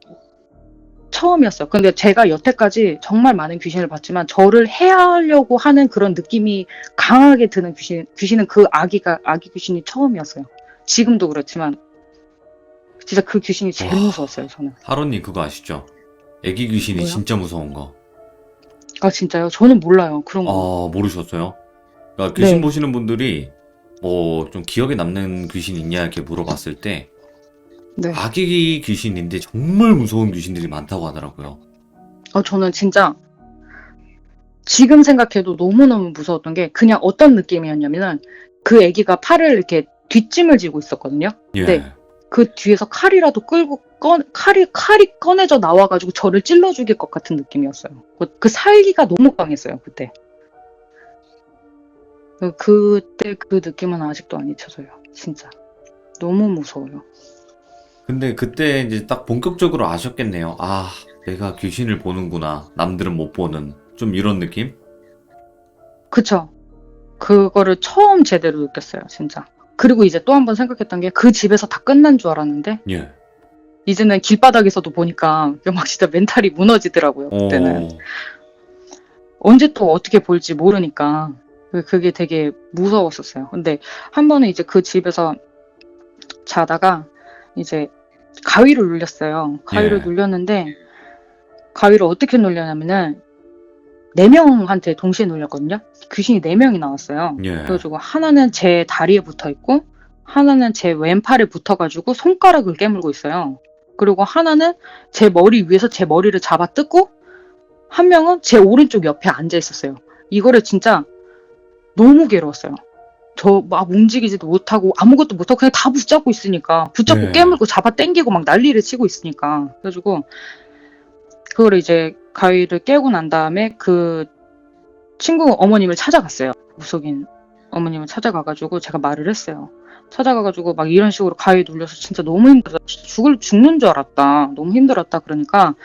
처음이었어요. 근데 제가 여태까지 정말 많은 귀신을 봤지만 저를 해하려고 하는 그런 느낌이 강하게 드는 귀신은 그 아기 귀신이 처음이었어요. 지금도 그렇지만 진짜 그 귀신이 제일 와. 무서웠어요, 저는. 하루님 그거 아시죠? 애기 귀신이 뭐요? 진짜 무서운 거. 진짜요? 저는 몰라요. 그런 거. 모르셨어요? 그러니까 귀신 네. 보시는 분들이 뭐 좀 기억에 남는 귀신 있냐 이렇게 물어봤을 때 네. 아기 귀신인데 정말 무서운 귀신들이 많다고 하더라고요. 저는 진짜 지금 생각해도 너무너무 무서웠던 게 그냥 어떤 느낌이었냐면은 그 아기가 팔을 이렇게 뒷짐을 지고 있었거든요. 예. 네. 그 뒤에서 칼이라도 끌고 칼이 꺼내져 나와가지고 저를 찔러 죽일 것 같은 느낌이었어요. 그 살기가 너무 강했어요, 그때. 그때 그 느낌은 아직도 안 잊혀져요. 진짜. 너무 무서워요. 근데 그때 이제 딱 본격적으로 아셨겠네요. 내가 귀신을 보는구나. 남들은 못 보는. 좀 이런 느낌? 그쵸? 그거를 처음 제대로 느꼈어요, 진짜. 그리고 이제 또 한 번 생각했던 게 그 집에서 다 끝난 줄 알았는데 예. 이제는 길바닥에서도 보니까 막 진짜 멘탈이 무너지더라고요. 그때는. 어, 언제 또 어떻게 볼지 모르니까 그게 되게 무서웠었어요. 근데 한 번은 이제 그 집에서 자다가 이제 가위를 눌렸어요. 가위를 예, 눌렸는데 가위를 어떻게 눌렸냐면은 네 명한테 동시에 눌렸거든요. 귀신이 네 명이 나왔어요. 예. 그래가지고 하나는 제 다리에 붙어 있고 하나는 제 왼팔에 붙어가지고 손가락을 깨물고 있어요. 그리고 하나는 제 머리 위에서 제 머리를 잡아 뜯고 한 명은 제 오른쪽 옆에 앉아 있었어요. 이거를 진짜 너무 괴로웠어요. 저 막 움직이지도 못하고 아무것도 못하고 그냥 다 붙잡고 있으니까 붙잡고 예. 깨물고 잡아 당기고 막 난리를 치고 있으니까 그래가지고 그거를 이제 가위를 깨고 난 다음에 그 친구 어머님을 찾아갔어요. 무속인 어머님을 찾아가가지고 제가 말을 했어요. 찾아가가지고 막 이런 식으로 가위 눌려서 진짜 너무 힘들다. 진짜 죽는 줄 알았다. 너무 힘들었다. 그러니까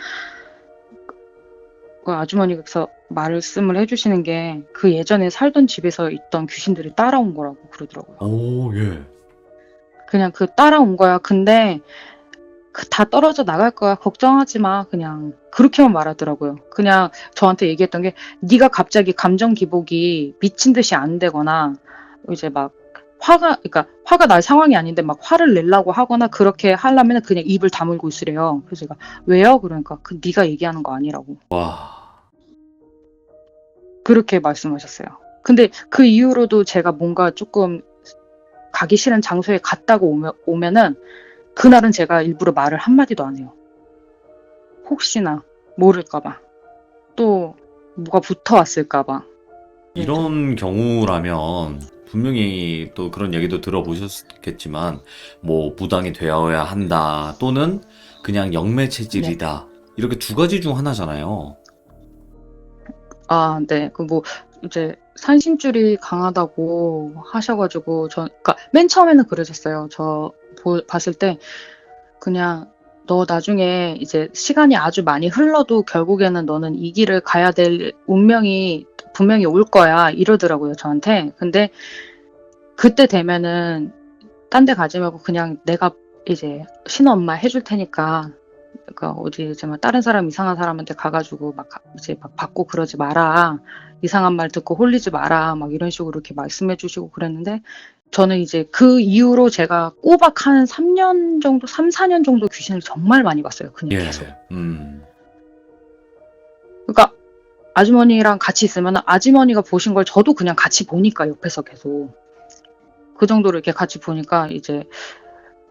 그 아주머니께서 말씀을 해주시는 게 그 예전에 살던 집에서 있던 귀신들이 따라온 거라고 그러더라고요. 오, 예. 그냥 그 따라온 거야. 근데 다 떨어져 나갈 거야. 걱정하지 마. 그냥 그렇게만 말하더라고요. 그냥 저한테 얘기했던 게 네가 갑자기 감정 기복이 미친 듯이 안 되거나 이제 막 화가 날 상황이 아닌데 막 화를 내려고 하거나 그렇게 하려면 그냥 입을 다물고 있으래요. 그래서 제가 왜요? 그러니까 그 네가 얘기하는 거 아니라고. 와, 그렇게 말씀하셨어요. 근데 그 이후로도 제가 뭔가 조금 가기 싫은 장소에 갔다고 오면은 그날은 제가 일부러 말을 한마디도 안 해요. 혹시나 모를까봐. 또 뭐가 붙어왔을까봐. 네, 좀. 이런 경우라면 분명히 또 그런 얘기도 들어보셨겠지만, 뭐, 무당이 되어야 한다, 또는 그냥 영매 네. 체질이다. 이렇게 두 가지 중 하나잖아요. 아, 네. 그 뭐 이제 산신줄이 강하다고 하셔가지고 그러니까 맨 처음에는 그러셨어요. 저 봤을 때 그냥 너 나중에 이제 시간이 아주 많이 흘러도 결국에는 너는 이 길을 가야 될 운명이 분명히 올 거야 이러더라고요 저한테. 근데 그때 되면은 딴 데 가지 말고 그냥 내가 이제 신엄마 해줄 테니까 그러니까 어디 이제 막 다른 사람 이상한 사람한테 가가지고 막 이제 막 받고 그러지 마라. 이상한 말 듣고 홀리지 마라. 막 이런 식으로 이렇게 말씀해 주시고 그랬는데 저는 이제 그 이후로 제가 꼬박 한 3년 정도, 3, 4년 정도 귀신을 정말 많이 봤어요. 그냥 계속. 예, 그러니까 아주머니랑 같이 있으면 아주머니가 보신 걸 저도 그냥 같이 보니까 옆에서 계속. 그 정도로 이렇게 같이 보니까 이제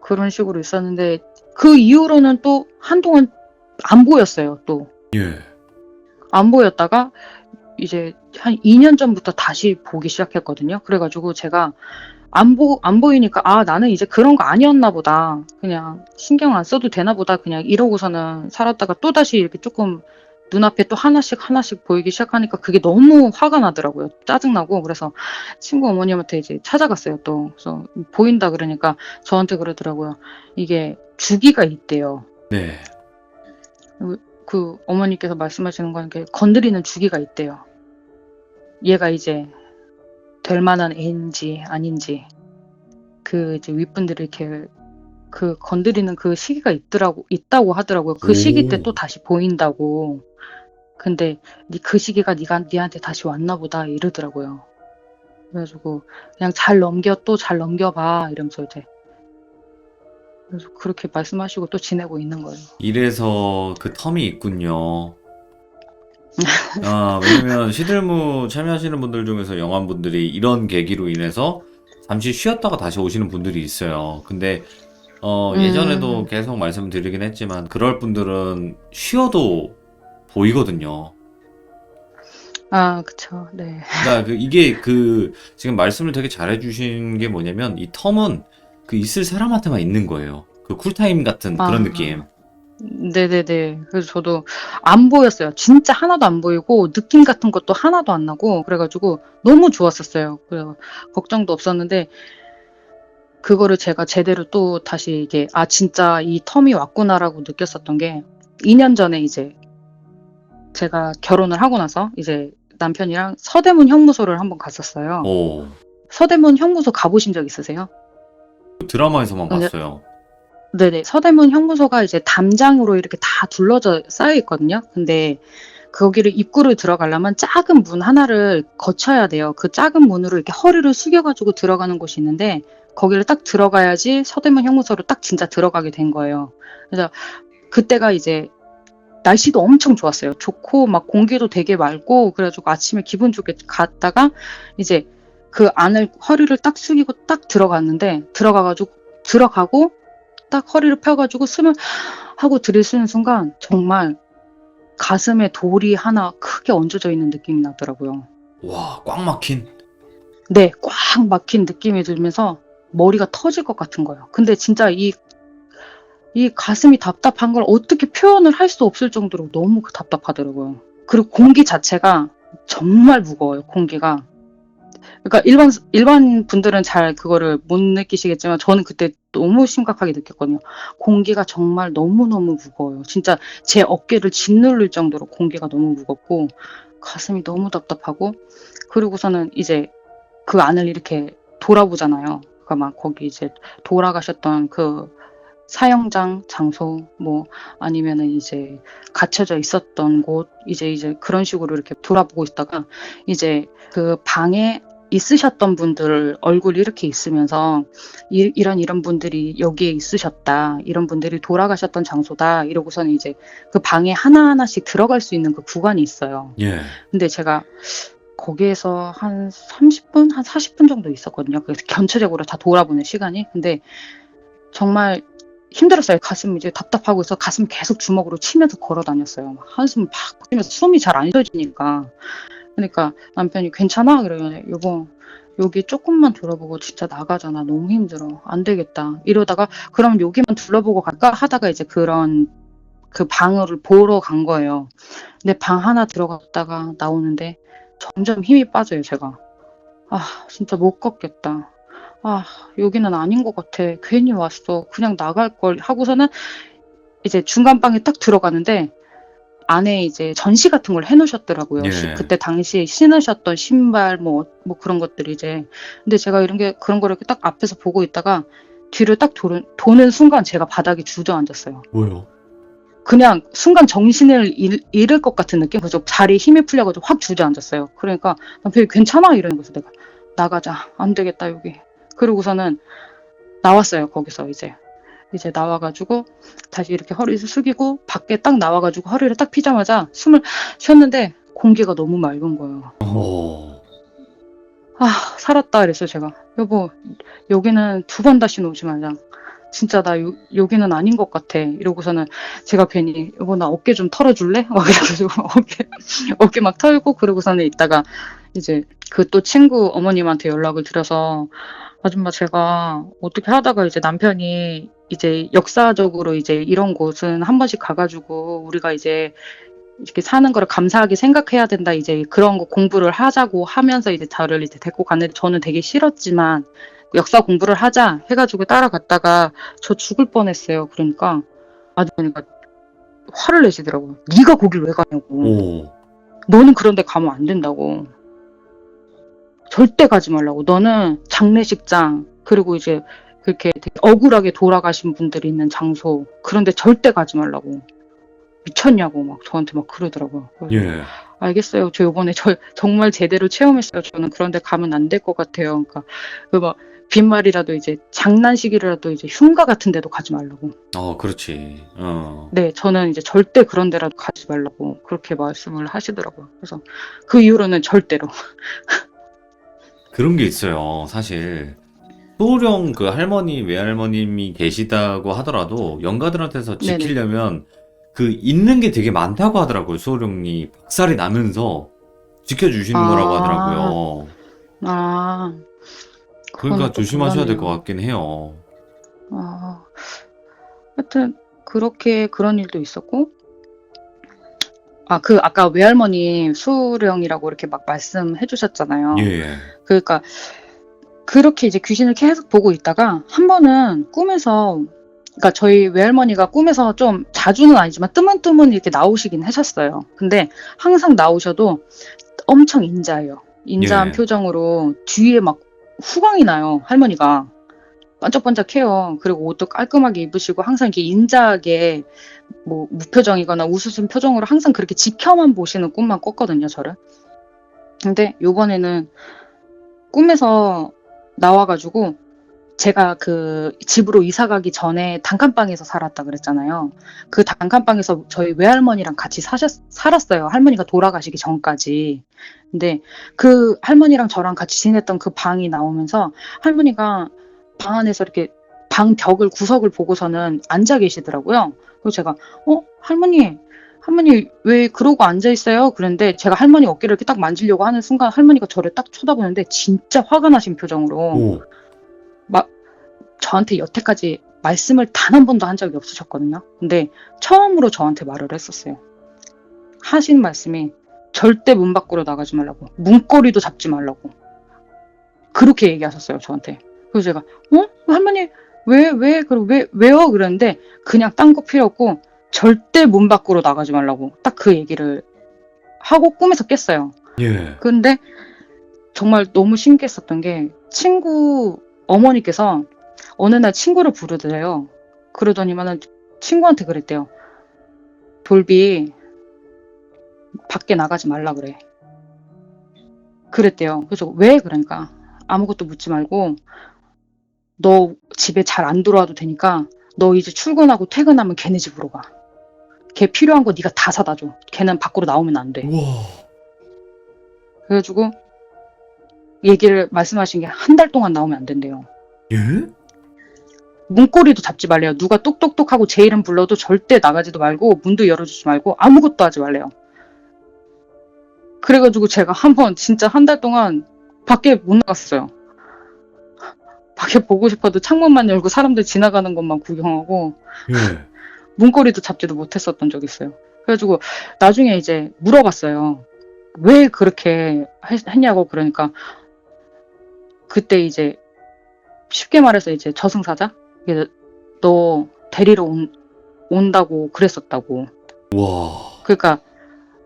그런 식으로 있었는데 그 이후로는 또 한동안 안 보였어요. 또. 예. 안 보였다가 이제 한 2년 전부터 다시 보기 시작했거든요. 그래가지고 제가 안 보이니까 아 나는 이제 그런 거 아니었나 보다. 그냥 신경 안 써도 되나 보다. 그냥 이러고서는 살았다가 또 다시 이렇게 조금 눈앞에 또 하나씩 보이기 시작하니까 그게 너무 화가 나더라고요. 짜증나고 그래서 친구 어머님한테 이제 찾아갔어요. 또 그래서 보인다 그러니까 저한테 그러더라고요. 이게 주기가 있대요. 네. 그 어머니께서 말씀하시는 건 이렇게 건드리는 주기가 있대요. 얘가 이제 될 만한 애인지 아닌지 그 이제 윗분들이 이렇게 그 건드리는 그 시기가 있다고 하더라고요. 그 시기 때 또 오, 다시 보인다고. 근데 그 시기가 니한테 다시 왔나 보다 이러더라고요. 그래가지고 그냥 또 잘 넘겨봐 이러면서 이제 그래서 그렇게 말씀하시고 또 지내고 있는 거예요. 이래서 그 텀이 있군요. 아, 왜냐면 시들무 참여하시는 분들 중에서 영환분들이 이런 계기로 인해서 잠시 쉬었다가 다시 오시는 분들이 있어요. 근데 예전에도 음, 계속 말씀드리긴 했지만 그럴 분들은 쉬어도 보이거든요. 아, 그쵸, 네. 그러니까 이게 지금 말씀을 되게 잘해주신 게 뭐냐면 이 텀은 그 있을 사람한테만 있는 거예요. 그 쿨타임 같은 그런 느낌. 아, 네네네. 그래서 저도 안 보였어요. 진짜 하나도 안 보이고 느낌 같은 것도 하나도 안 나고 그래가지고 너무 좋았었어요. 그래서 걱정도 없었는데 그거를 제가 제대로 또 다시 이게 아 진짜 이 텀이 왔구나라고 느꼈었던 게 2년 전에 이제 제가 결혼을 하고 나서 이제 남편이랑 서대문 형무소를 한번 갔었어요. 오, 서대문 형무소 가보신 적 있으세요? 드라마에서만 근데 봤어요. 네네. 서대문 형무소가 이제 담장으로 이렇게 다 둘러져 쌓여 있거든요. 근데 거기를 입구를 들어가려면 작은 문 하나를 거쳐야 돼요. 그 작은 문으로 이렇게 허리를 숙여가지고 들어가는 곳이 있는데 거기를 딱 들어가야지 서대문 형무소로 딱 진짜 들어가게 된 거예요. 그래서 그때가 이제 날씨도 엄청 좋았어요. 좋고 막 공기도 되게 맑고 그래가지고 아침에 기분 좋게 갔다가 이제 그 안을 허리를 딱 숙이고 딱 들어갔는데 들어가고 딱 허리를 펴가지고 숨을 하고 들이쉬는 순간 정말 가슴에 돌이 하나 크게 얹어져 있는 느낌이 나더라고요. 와, 꽉 막힌. 네, 꽉 막힌 느낌이 들면서 머리가 터질 것 같은 거예요. 근데 진짜 이 가슴이 답답한 걸 어떻게 표현을 할 수 없을 정도로 너무 답답하더라고요. 그리고 공기 자체가 정말 무거워요, 공기가. 그러니까 일반 분들은 잘 그거를 못 느끼시겠지만 저는 그때 너무 심각하게 느꼈거든요. 공기가 정말 너무너무 무거워요. 진짜 제 어깨를 짓누를 정도로 공기가 너무 무겁고 가슴이 너무 답답하고 그러고서는 이제 그 안을 이렇게 돌아보잖아요. 그러니까 막 거기 이제 돌아가셨던 그 사형장 장소 뭐 아니면은 이제 갇혀져 있었던 곳 이제 그런 식으로 이렇게 돌아보고 있다가 이제 그 방에 있으셨던 분들 얼굴이 이렇게 있으면서 이런 분들이 여기에 있으셨다. 이런 분들이 돌아가셨던 장소다. 이러고서는 이제 그 방에 하나하나씩 들어갈 수 있는 그 구간이 있어요. 예. 근데 제가 거기에서 한 30분, 한 40분 정도 있었거든요. 그래서 전체적으로 다 돌아보는 시간이. 근데 정말 힘들었어요. 가슴이 이제 답답하고 있어 가슴 계속 주먹으로 치면서 걸어 다녔어요. 한숨 팍 쉬면서 숨이 잘 안 쉬어지니까. 그러니까 남편이 괜찮아? 이러면 여보 여기 조금만 둘러보고 진짜 나가잖아. 너무 힘들어. 안 되겠다. 이러다가 그럼 여기만 둘러보고 갈까? 하다가 이제 그런 그 방을 보러 간 거예요. 근데 방 하나 들어갔다가 나오는데 점점 힘이 빠져요, 제가. 아, 진짜 못 걷겠다. 아, 여기는 아닌 것 같아. 괜히 왔어. 그냥 나갈 걸 하고서는 이제 중간 방에 딱 들어가는데 안에 이제 전시 같은 걸 해놓으셨더라고요. 예. 그때 당시에 신으셨던 신발 뭐 그런 것들이 이제. 근데 제가 그런 거를 이렇게 딱 앞에서 보고 있다가 뒤를 딱 도는 순간 제가 바닥에 주저앉았어요. 뭐요? 그냥 순간 정신을 잃을 것 같은 느낌? 그래서 자리에 힘이 풀려가지고 확 주저앉았어요. 그러니까 남편이 괜찮아? 이러는 거죠. 내가 나가자. 안 되겠다 여기. 그러고서는 나왔어요. 거기서 이제 나와가지고 다시 이렇게 허리를 숙이고 밖에 딱 나와가지고 허리를 딱 피자마자 숨을 쉬었는데 공기가 너무 맑은 거예요. 오. 아, 살았다 이랬어요. 제가 여보 여기는 두 번 다시는 오지 말자. 진짜 나 여기는 아닌 것 같아. 이러고서는 제가 괜히 여보 나 어깨 좀 털어줄래? 막 그래가지고 어깨 막 털고 그러고서는 있다가 이제 그 또 친구 어머님한테 연락을 드려서 아줌마 제가 어떻게 하다가 이제 남편이 이제 역사적으로 이제 이런 곳은 한 번씩 가가지고 우리가 이제 이렇게 사는 거를 감사하게 생각해야 된다. 이제 그런 거 공부를 하자고 하면서 이제 저를 이제 데리고 갔는데 저는 되게 싫었지만 역사 공부를 하자 해가지고 따라갔다가 저 죽을 뻔했어요. 그러니까 아주머니가 화를 내시더라고요. 네가 거길 왜 가냐고. 오. 너는 그런 데 가면 안 된다고. 절대 가지 말라고. 너는 장례식장 그리고 이제 그렇게 되게 억울하게 돌아가신 분들이 있는 장소 그런 데 절대 가지 말라고. 미쳤냐고 막 저한테 막 그러더라고요. 그래서 예. 알겠어요. 저 요번에 정말 제대로 체험했어요. 저는 그런 데 가면 안 될 것 같아요. 그러니까 그 막 빈말이라도 이제 장난식이라도 이제 흉가 같은 데도 가지 말라고. 그렇지. 네, 저는 이제 절대 그런 데라도 가지 말라고 그렇게 말씀을 하시더라고요. 그래서 그 이후로는 절대로. 그런 게 있어요. 사실 소령 그 할머니, 외할머님이 계시다고 하더라도 영가들한테서 네네. 지키려면 그 있는 게 되게 많다고 하더라고요. 소령이 박살이 나면서 지켜주시는 거라고 아, 하더라고요. 아, 그러니까 그거는 또 조심하셔야 될 것 몰랐네요. 같긴 해요. 아, 하여튼 그렇게 그런 일도 있었고, 아까 외할머니 수령이라고 이렇게 막 말씀해 주셨잖아요. 예. 그러니까 그렇게 이제 귀신을 계속 보고 있다가 한 번은 꿈에서 그러니까 저희 외할머니가 꿈에서 좀 자주는 아니지만 뜨문뜨문 이렇게 나오시긴 하셨어요. 근데 항상 나오셔도 엄청 인자해요. 인자한 예. 표정으로 뒤에 막 후광이 나요, 할머니가. 번쩍번쩍해요. 그리고 옷도 깔끔하게 입으시고 항상 이렇게 인자하게 뭐 무표정이거나 우스운 표정으로 항상 그렇게 지켜만 보시는 꿈만 꿨거든요, 저를. 근데 요번에는 꿈에서 나와가지고 제가 그 집으로 이사 가기 전에 단칸방에서 살았다 그랬잖아요. 그 단칸방에서 저희 외할머니랑 같이 살았어요. 할머니가 돌아가시기 전까지. 근데 그 할머니랑 저랑 같이 지냈던 그 방이 나오면서 할머니가 방 안에서 이렇게 방 벽을 구석을 보고서는 앉아 계시더라고요. 그래서 제가 할머니 왜 그러고 앉아 있어요? 그런데 제가 할머니 어깨를 이렇게 딱 만지려고 하는 순간 할머니가 저를 딱 쳐다보는데 진짜 화가 나신 표정으로 오, 막 저한테 여태까지 말씀을 단 한 번도 한 적이 없으셨거든요. 근데 처음으로 저한테 말을 했었어요. 하신 말씀이 절대 문 밖으로 나가지 말라고, 문고리도 잡지 말라고 그렇게 얘기하셨어요, 저한테. 그래서 제가 할머니 왜요? 그랬는데 그냥 딴 거 필요 없고 절대 문 밖으로 나가지 말라고 딱 그 얘기를 하고 꿈에서 깼어요. 예. 근데 정말 너무 신기했었던 게 친구 어머니께서 어느 날 친구를 부르더래요. 그러더니만은 친구한테 그랬대요. 돌비 밖에 나가지 말라 그래. 그랬대요. 그래서 왜? 그러니까 아무것도 묻지 말고 너 집에 잘 안 들어와도 되니까 너 이제 출근하고 퇴근하면 걔네 집으로 가. 걔 필요한 거 네가 다 사다 줘. 걔는 밖으로 나오면 안 돼. 우와. 그래가지고 얘기를 말씀하신 게 한 달 동안 나오면 안 된대요. 예? 문고리도 잡지 말래요. 누가 똑똑똑 하고 제 이름 불러도 절대 나가지도 말고 문도 열어주지 말고 아무것도 하지 말래요. 그래가지고 제가 한번 진짜 한 달 동안 밖에 못 나갔어요. 밖에 보고 싶어도 창문만 열고 사람들 지나가는 것만 구경하고 예. 문고리도 잡지도 못했었던 적이 있어요. 그래가지고 나중에 이제 물어봤어요. 왜 그렇게 했냐고. 그러니까 그때 이제 쉽게 말해서 이제 저승사자? 이게 너 데리러 온다고 그랬었다고. 와. 그러니까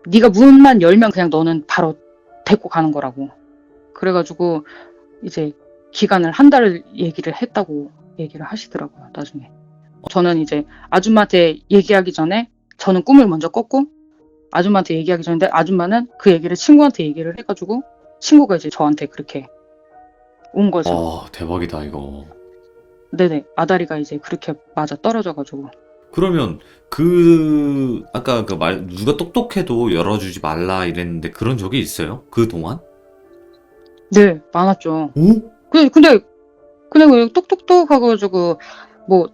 네가 문만 열면 그냥 너는 바로 데리고 가는 거라고. 그래가지고 이제 기간을 한 달을 얘기를 했다고 얘기를 하시더라고요, 나중에. 저는 이제 아줌마한테 얘기하기 전에 저는 꿈을 먼저 꿨고 아줌마한테 얘기하기 전에 아줌마는 그 얘기를 친구한테 얘기를 해가지고 친구가 이제 저한테 그렇게 온 거죠. 대박이다, 이거. 네네. 아다리가 이제 그렇게 맞아 떨어져가지고. 그러면 아까 그 누가 똑똑해도 열어주지 말라 이랬는데 그런 적이 있어요? 그동안? 네, 많았죠. 오? 근데 그냥 똑똑똑 하고가지고 뭐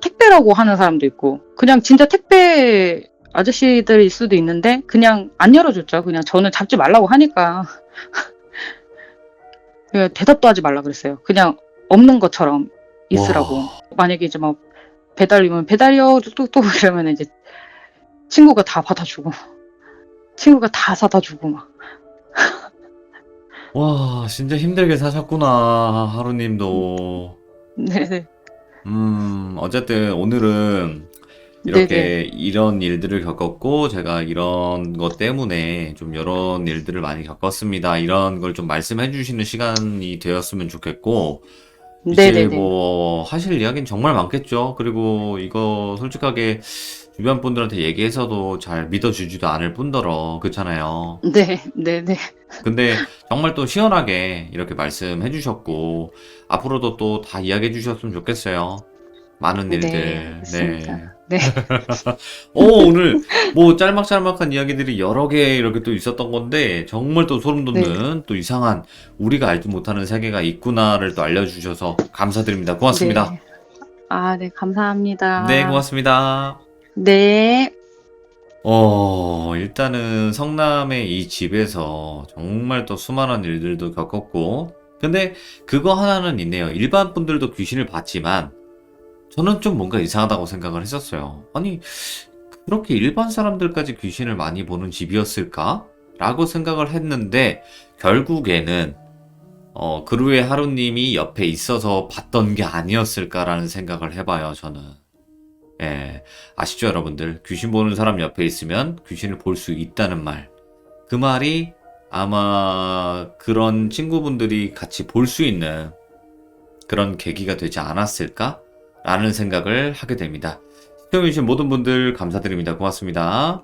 택배라고 하는 사람도 있고 그냥 진짜 택배 아저씨들일 수도 있는데 그냥 안 열어줬죠. 그냥 저는 잡지 말라고 하니까 그냥 대답도 하지 말라 그랬어요. 그냥 없는 것처럼 있으라고. 와. 만약에 이제 막 배달이면 배달이요 뚝뚝뚝 이러면 이제 친구가 다 받아주고 친구가 다 사다 주고 막. 와, 진짜 힘들게 사셨구나, 하루님도. 네네. 어쨌든 오늘은 네네. 이렇게 이런 일들을 겪었고, 제가 이런 것 때문에 좀 이런 일들을 많이 겪었습니다. 이런 걸 좀 말씀해 주시는 시간이 되었으면 좋겠고, 이제 네네네. 뭐 하실 이야기는 정말 많겠죠. 그리고 이거 솔직하게 주변 분들한테 얘기해서도 잘 믿어주지도 않을 뿐더러, 그렇잖아요. 네, 네네. 근데 정말 또 시원하게 이렇게 말씀해 주셨고, 앞으로도 또 다 이야기해 주셨으면 좋겠어요. 많은 네, 일들. 네. 알겠습니다. 네, 오늘 뭐 짤막짤막한 이야기들이 여러 개 이렇게 또 있었던 건데, 정말 또 소름 네, 돋는 또 이상한 우리가 알지 못하는 세계가 있구나를 또 알려주셔서 감사드립니다. 고맙습니다. 네. 아, 네, 네, 감사합니다. 고맙습니다. 네, 일단은 성남의 이 집에서 정말 또 수많은 일들도 겪었고, 근데 그거 하나는 있네요. 일반 분들도 귀신을 봤지만, 저는 좀 뭔가 이상하다고 생각을 했었어요. 아니, 그렇게 일반 사람들까지 귀신을 많이 보는 집이었을까? 라고 생각을 했는데, 결국에는, 그루의 하루님이 옆에 있어서 봤던 게 아니었을까라는 생각을 해봐요, 저는. 예, 아시죠, 여러분들? 귀신 보는 사람 옆에 있으면 귀신을 볼 수 있다는 말. 그 말이 아마 그런 친구분들이 같이 볼 수 있는 그런 계기가 되지 않았을까라는 생각을 하게 됩니다. 시청해주신 모든 분들 감사드립니다. 고맙습니다.